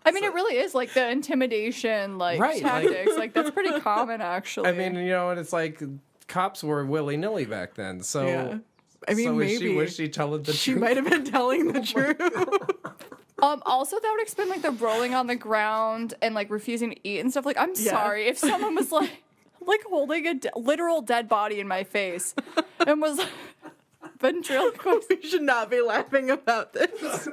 [SPEAKER 2] I mean, it really is, like, the intimidation, like, tactics. Like, that's pretty common, actually.
[SPEAKER 3] I mean, you know, and it's like cops were willy-nilly back then. So...
[SPEAKER 1] Yeah. I mean, so maybe
[SPEAKER 3] was she telling the truth?
[SPEAKER 1] She might have been telling the truth.
[SPEAKER 2] Also, that would explain, like, the rolling on the ground and, like, refusing to eat and stuff. Like, I'm sorry if someone was like holding a literal dead body in my face and was ventriloquist.
[SPEAKER 1] We should not be laughing about this.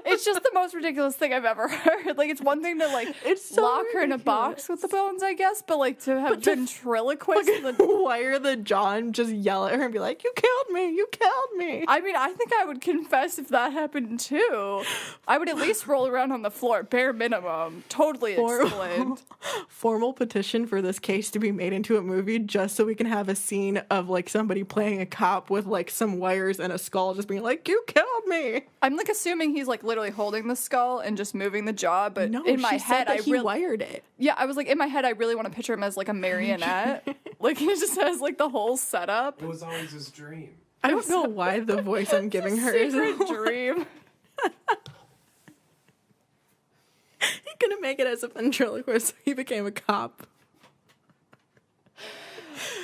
[SPEAKER 2] It's just the most ridiculous thing I've ever heard. Like, it's one thing to, like, lock her in a box with the bones, I guess, but, like, to have ventriloquist...
[SPEAKER 1] wire the jaw and just yell at her and be like, you killed me, you killed me.
[SPEAKER 2] I mean, I think I would confess if that happened, too. I would at least roll around on the floor, bare minimum. Totally explained.
[SPEAKER 1] Formal petition for this case to be made into a movie just so we can have a scene of, like, somebody playing a cop with, like, some wires and a skull just being like, you killed me.
[SPEAKER 2] I'm, like, assuming he's, like, literally holding the skull and just moving the jaw, but
[SPEAKER 1] no,
[SPEAKER 2] in my head,
[SPEAKER 1] I really wired it.
[SPEAKER 2] Yeah, I was like, in my head, I really want to picture him as, like, a marionette. Like, he just has, like, the whole setup.
[SPEAKER 3] It was always his dream.
[SPEAKER 1] I don't know why the voice I'm giving her is
[SPEAKER 2] a dream.
[SPEAKER 1] He couldn't make it as a ventriloquist, so he became a cop.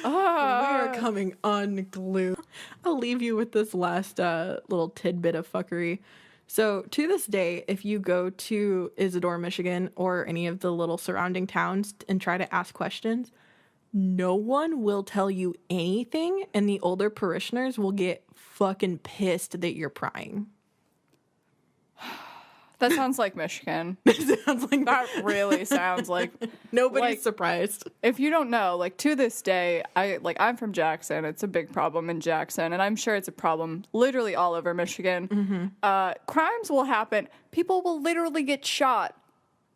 [SPEAKER 1] We are coming unglued. I'll leave you with this last little tidbit of fuckery. So, to this day, if you go to Isadore, Michigan, or any of the little surrounding towns and try to ask questions, no one will tell you anything, and the older parishioners will get fucking pissed that you're prying.
[SPEAKER 2] That sounds like Michigan. That really sounds like...
[SPEAKER 1] Nobody's surprised.
[SPEAKER 2] If you don't know, like, to this day, I'm from Jackson. It's a big problem in Jackson, and I'm sure it's a problem literally all over Michigan. Mm-hmm. Crimes will happen. People will literally get shot,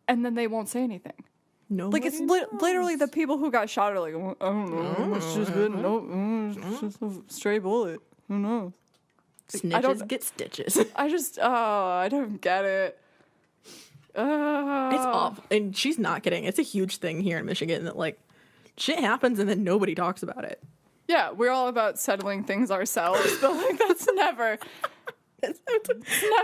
[SPEAKER 2] and then they won't say anything.
[SPEAKER 1] Nobody
[SPEAKER 2] like, it's literally the people who got shot are like, I don't know, it's just good. It's just a stray bullet. Who knows?
[SPEAKER 1] Snitches get stitches.
[SPEAKER 2] I don't get it.
[SPEAKER 1] It's awful. And she's not kidding. It's a huge thing here in Michigan that, like, shit happens and then nobody talks about it.
[SPEAKER 2] Yeah, we're all about settling things ourselves, but, like, that's never... It's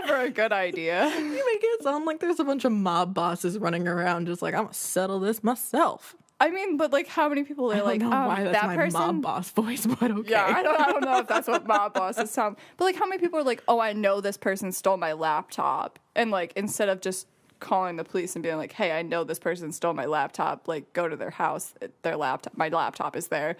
[SPEAKER 2] never a good idea.
[SPEAKER 1] You make it sound like there's a bunch of mob bosses running around just like, I'm gonna settle this myself.
[SPEAKER 2] I mean, but, like, how many people are like,
[SPEAKER 1] I don't know why that's
[SPEAKER 2] that
[SPEAKER 1] my
[SPEAKER 2] person?
[SPEAKER 1] mob boss voice, but okay.
[SPEAKER 2] Yeah, I don't know if that's what mob bosses sound. But, like, how many people are like, oh, I know this person stole my laptop. And, like, instead of just calling the police and being like, hey, I know this person stole my laptop, like, go to their house, my laptop is there.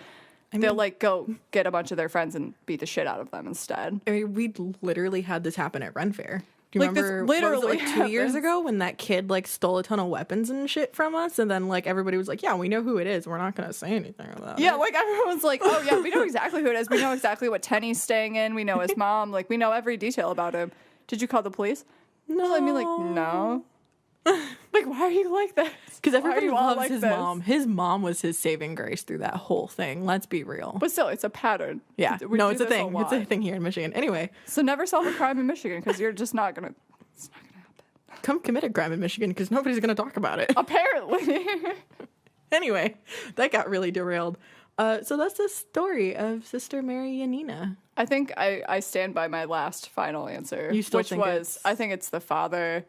[SPEAKER 2] They'll, like, go get a bunch of their friends and beat the shit out of them instead.
[SPEAKER 1] I mean, we literally had this happen at Ren Fair. Do you
[SPEAKER 2] like,
[SPEAKER 1] remember,
[SPEAKER 2] this literally
[SPEAKER 1] what was it, like 2 years ago when that kid, like, stole a ton of weapons and shit from us? And then, like, everybody was like, yeah, we know who it is. We're not going to say anything about it.
[SPEAKER 2] Yeah, like, everyone's like, oh, yeah, we know exactly who it is. We know exactly what tent he's staying in. We know his mom. Like, we know every detail about him. Did you call the police?
[SPEAKER 1] No.
[SPEAKER 2] I mean, like, no. Like, why are you like this?
[SPEAKER 1] Because everybody loves
[SPEAKER 2] like
[SPEAKER 1] his mom. His mom was his saving grace through that whole thing. Let's be real.
[SPEAKER 2] But still, it's a pattern.
[SPEAKER 1] Yeah. No, it's a thing. It's a thing here in Michigan. Anyway.
[SPEAKER 2] So never solve a crime in Michigan because you're just not going to... It's not going to happen.
[SPEAKER 1] Come commit a crime in Michigan because nobody's going to talk about it.
[SPEAKER 2] Apparently.
[SPEAKER 1] Anyway, that got really derailed. So that's the story of Sister Mary Janina.
[SPEAKER 2] I think I stand by my last final answer.
[SPEAKER 1] You still think
[SPEAKER 2] I think it's the father.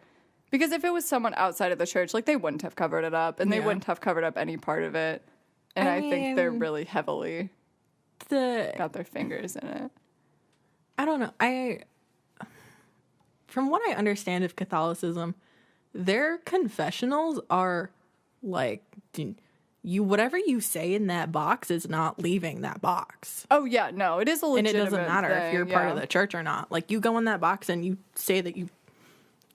[SPEAKER 2] Because if it was someone outside of the church, like, they wouldn't have covered it up, and they wouldn't have covered up any part of it. And I think they're really heavily got their fingers in it.
[SPEAKER 1] I don't know. From what I understand of Catholicism, their confessionals are like, whatever you say in that box is not leaving that box.
[SPEAKER 2] Oh yeah, no, it is a legitimate
[SPEAKER 1] and it doesn't matter
[SPEAKER 2] thing,
[SPEAKER 1] if you're part of the church or not. Like, you go in that box and you say that you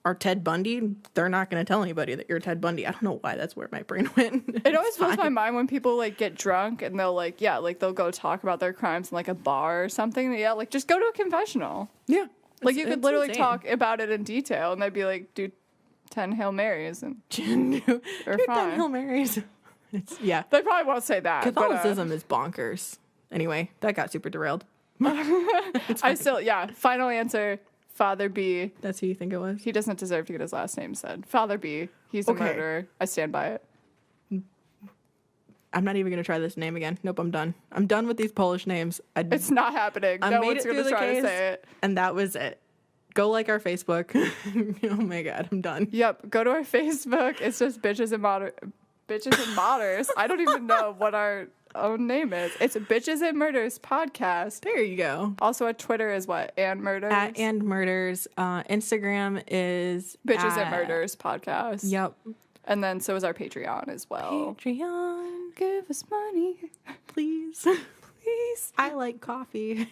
[SPEAKER 1] are Ted Bundy, they're not going to tell anybody that you're Ted Bundy. I don't know why that's where my brain went.
[SPEAKER 2] It always blows my mind when people, like, get drunk and they'll, like, they'll go talk about their crimes in, like, a bar or something. Yeah, like, just go to a confessional.
[SPEAKER 1] Yeah.
[SPEAKER 2] Like, you could literally talk about it in detail and they'd be like, do 10 Hail Marys and
[SPEAKER 1] they're fine. 10 Hail Marys. Yeah.
[SPEAKER 2] They probably won't say that.
[SPEAKER 1] Catholicism is bonkers. Anyway, that got super derailed.
[SPEAKER 2] Final answer. Father B.
[SPEAKER 1] That's who you think it was?
[SPEAKER 2] He doesn't deserve to get his last name said. Father B. He's a murderer. I stand by it.
[SPEAKER 1] I'm not even going to try this name again. Nope, I'm done. I'm done with these Polish names.
[SPEAKER 2] It's not happening. No one's going to try to say it.
[SPEAKER 1] And that was it. Go like our Facebook. Oh my God, I'm done.
[SPEAKER 2] Yep, go to our Facebook. It's just Bitches and Modders. I don't even know what our own name is. It's Bitches and Murders Podcast.
[SPEAKER 1] There you go.
[SPEAKER 2] Also at Twitter is what? And Murders?
[SPEAKER 1] At And Murders. Instagram is
[SPEAKER 2] Bitches and Murders Podcast.
[SPEAKER 1] Yep.
[SPEAKER 2] And then so is our Patreon as well.
[SPEAKER 1] Patreon.
[SPEAKER 2] Give us money.
[SPEAKER 1] Please.
[SPEAKER 2] Please.
[SPEAKER 1] I like coffee.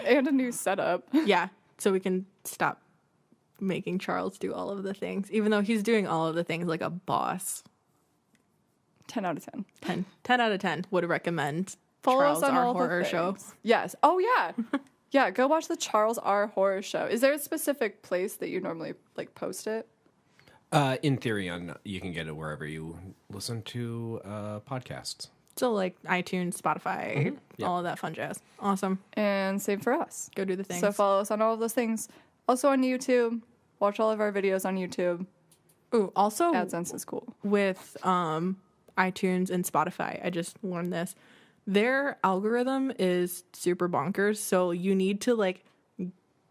[SPEAKER 2] And a new setup.
[SPEAKER 1] Yeah. so we can stop making Charles do all of the things, even though he's doing all of the things like a boss.
[SPEAKER 2] 10 out of 10.
[SPEAKER 1] 10 out of 10 would recommend
[SPEAKER 2] Follow
[SPEAKER 1] Charles
[SPEAKER 2] us on
[SPEAKER 1] R.
[SPEAKER 2] all
[SPEAKER 1] Horror
[SPEAKER 2] the
[SPEAKER 1] Show.
[SPEAKER 2] things. Yes. Oh, yeah. Yeah, go watch the Charles R. Horror Show. Is there a specific place that you normally like post it?
[SPEAKER 3] In theory, you can get it wherever you listen to podcasts.
[SPEAKER 1] So like iTunes, Spotify,
[SPEAKER 3] Yep.
[SPEAKER 1] all of that fun jazz. Awesome.
[SPEAKER 2] And same for us.
[SPEAKER 1] Go do the things.
[SPEAKER 2] So follow us on all of those things. Also on YouTube. Watch all of our videos on YouTube.
[SPEAKER 1] Ooh, also
[SPEAKER 2] AdSense is cool.
[SPEAKER 1] with iTunes and Spotify, I just learned this. Their algorithm is super bonkers, so you need to like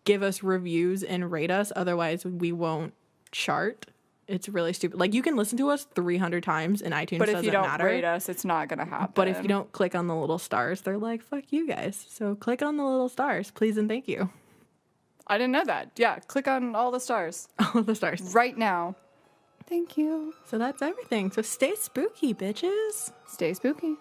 [SPEAKER 1] give us reviews and rate us, otherwise we won't chart. It's really stupid. Like, you can listen to us 300 times in iTunes,
[SPEAKER 2] But if
[SPEAKER 1] doesn't
[SPEAKER 2] you don't
[SPEAKER 1] matter.
[SPEAKER 2] rate us, it's not going to happen.
[SPEAKER 1] But if you don't click on the little stars, they're like, fuck you guys. So click on the little stars, please and thank you.
[SPEAKER 2] I didn't know that. Yeah, click on all the stars.
[SPEAKER 1] All the stars.
[SPEAKER 2] Right now. Thank you.
[SPEAKER 1] So that's everything. So stay spooky, bitches.
[SPEAKER 2] Stay spooky.